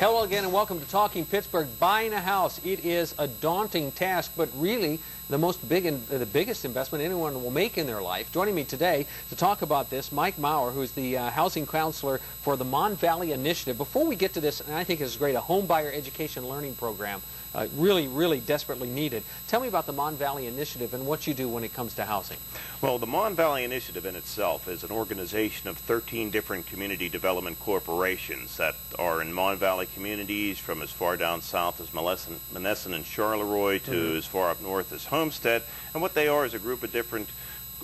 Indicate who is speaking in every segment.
Speaker 1: Hello again and welcome to Talking Pittsburgh. Buying a house, it is a daunting task, but really the biggest investment anyone will make in their life. Joining me today to talk about this, Mike Maurer, who's the housing counselor for the Monvalley Initiative. Before we get to this, and I think this is great, a home buyer education learning program, really desperately needed. Tell me about the Monvalley Initiative and what you do when it comes to housing.
Speaker 2: Well, the Monvalley Initiative in itself is an organization of 13 different community development corporations that are in Monvalley communities from as far down south as Monessen and Charleroi to as far up north as Homestead. And what they are is a group of different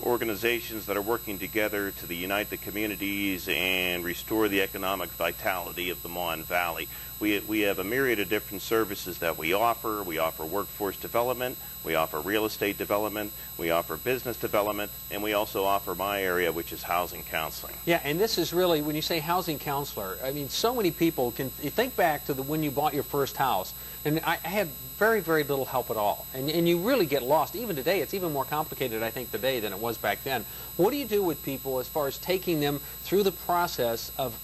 Speaker 2: organizations that are working together to unite the communities and restore the economic vitality of the Mon Valley. We have a myriad of different services that we offer. We offer workforce development, we offer real estate development, we offer business development, and we also offer my area, which is housing counseling.
Speaker 1: Yeah, and this is really, when you say housing counselor, I mean, so many people can, you think back to when you bought your first house, and I had very little help at all. And you really get lost. Even today, it's even more complicated, I think, today than it was back then. What do you do with people as far as taking them through the process of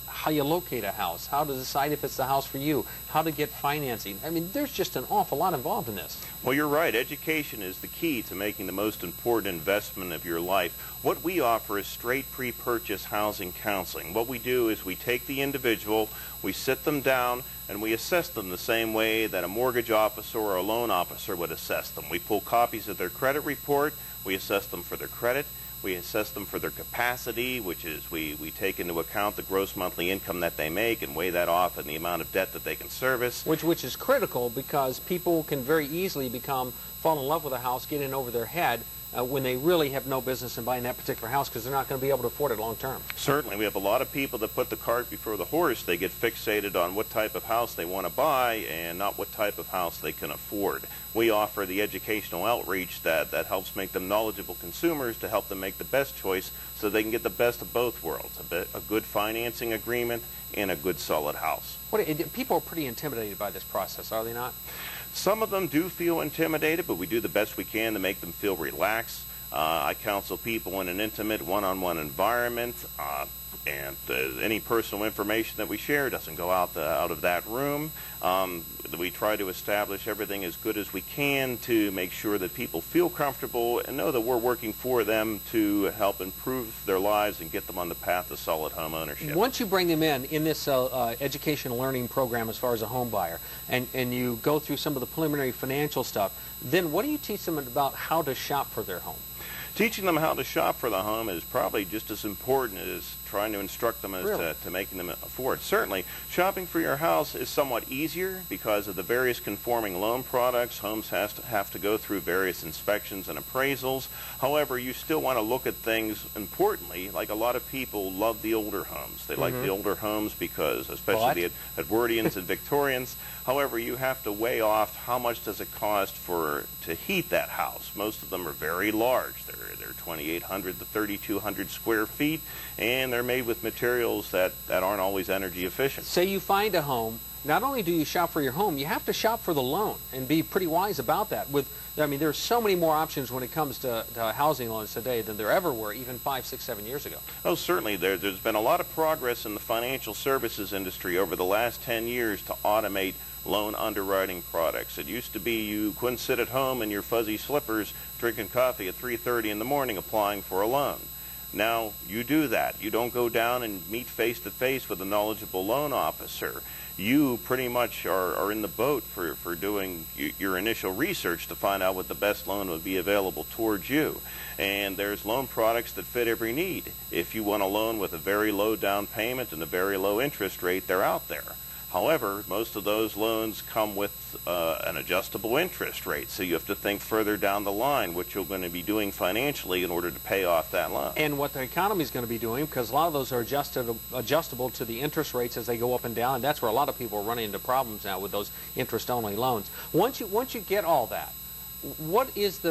Speaker 1: how you locate a house, how to decide if it's the house for you, how to get financing? I mean, there's just an awful lot involved in this.
Speaker 2: Well, you're right. Education is the key to making the most important investment of your life. What we offer is straight pre-purchase housing counseling. What we do is we take the individual, we sit them down, and we assess them the same way that a mortgage officer or a loan officer would assess them. We pull copies of their credit report, we assess them for their credit, we assess them for their capacity, which is we take into account the gross monthly income that they make and weigh that off and the amount of debt that they can service.
Speaker 1: Which is critical, because people can very easily fall in love with a house, get in over their head, when they really have no business in buying that particular house because they're not going to be able to afford it long term.
Speaker 2: Certainly. We have a lot of people that put the cart before the horse. They get fixated on what type of house they want to buy and not what type of house they can afford. We offer the educational outreach that helps make them knowledgeable consumers to help them make the best choice so they can get the best of both worlds, a good financing agreement and a good solid house.
Speaker 1: People are pretty intimidated by this process, are they not?
Speaker 2: Some of them do feel intimidated, but we do the best we can to make them feel relaxed. I counsel people in an intimate one-on-one environment, and any personal information that we share doesn't go out of that room. We try to establish everything as good as we can to make sure that people feel comfortable and know that we're working for them to help improve their lives and get them on the path of solid home ownership.
Speaker 1: Once you bring them in this education learning program as far as a home buyer, and you go through some of the preliminary financial stuff, then what do you teach them about how to shop for their home?
Speaker 2: Teaching them how to shop for the home is probably just as important as trying to instruct them as to making them afford. Certainly, shopping for your house is somewhat easier because of the various conforming loan products. Homes have to go through various inspections and appraisals. However, you still want to look at things importantly, like a lot of people love the older homes. They like the older homes because, especially the Edwardians and Victorians. However, you have to weigh off how much does it cost to heat that house. Most of them are very large. They're 2,800 to 3,200 square feet, and they're made with materials that aren't always energy efficient.
Speaker 1: Say you find a home, not only do you shop for your home, you have to shop for the loan and be pretty wise about that. I mean, there's so many more options when it comes to housing loans today than there ever were even 5, 6, 7 years ago.
Speaker 2: Oh, certainly. There's been a lot of progress in the financial services industry over the last 10 years to automate loan underwriting products. It used to be you couldn't sit at home in your fuzzy slippers drinking coffee at 3:30 in the morning applying for a loan. Now you do that. You don't go down and meet face to face with a knowledgeable loan officer. You pretty much are in the boat for doing your initial research to find out what the best loan would be available towards you. And there's loan products that fit every need. If you want a loan with a very low down payment and a very low interest rate, they're out there. However, most of those loans come with an adjustable interest rate, so you have to think further down the line what you're going to be doing financially in order to pay off that loan.
Speaker 1: And what the economy is going to be doing, because a lot of those are adjustable to the interest rates as they go up and down, and that's where a lot of people are running into problems now with those interest-only loans. Once you get all that, what is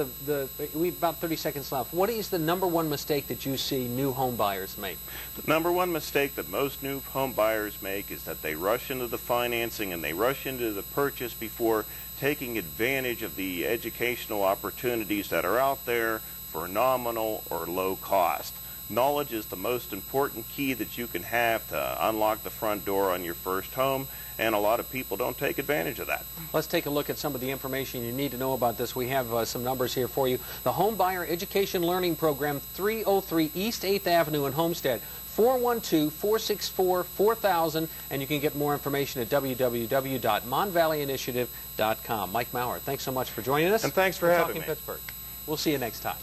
Speaker 1: we've about 30 seconds left. What is the #1 mistake that you see new home buyers make?
Speaker 2: The #1 mistake that most new home buyers make is that they rush into the financing and they rush into the purchase before taking advantage of the educational opportunities that are out there for nominal or low cost. Knowledge is the most important key that you can have to unlock the front door on your first home, and a lot of people don't take advantage of that.
Speaker 1: Let's take a look at some of the information you need to know about this. We have some numbers here for you. The Home Buyer Education Learning Program, 303 East 8th Avenue in Homestead, 412-464-4000, and you can get more information at www.monvalleyinitiative.com. Mike Maurer, thanks so much for joining us.
Speaker 2: And thanks for having me.
Speaker 1: Talking Pittsburgh. We'll see you next time.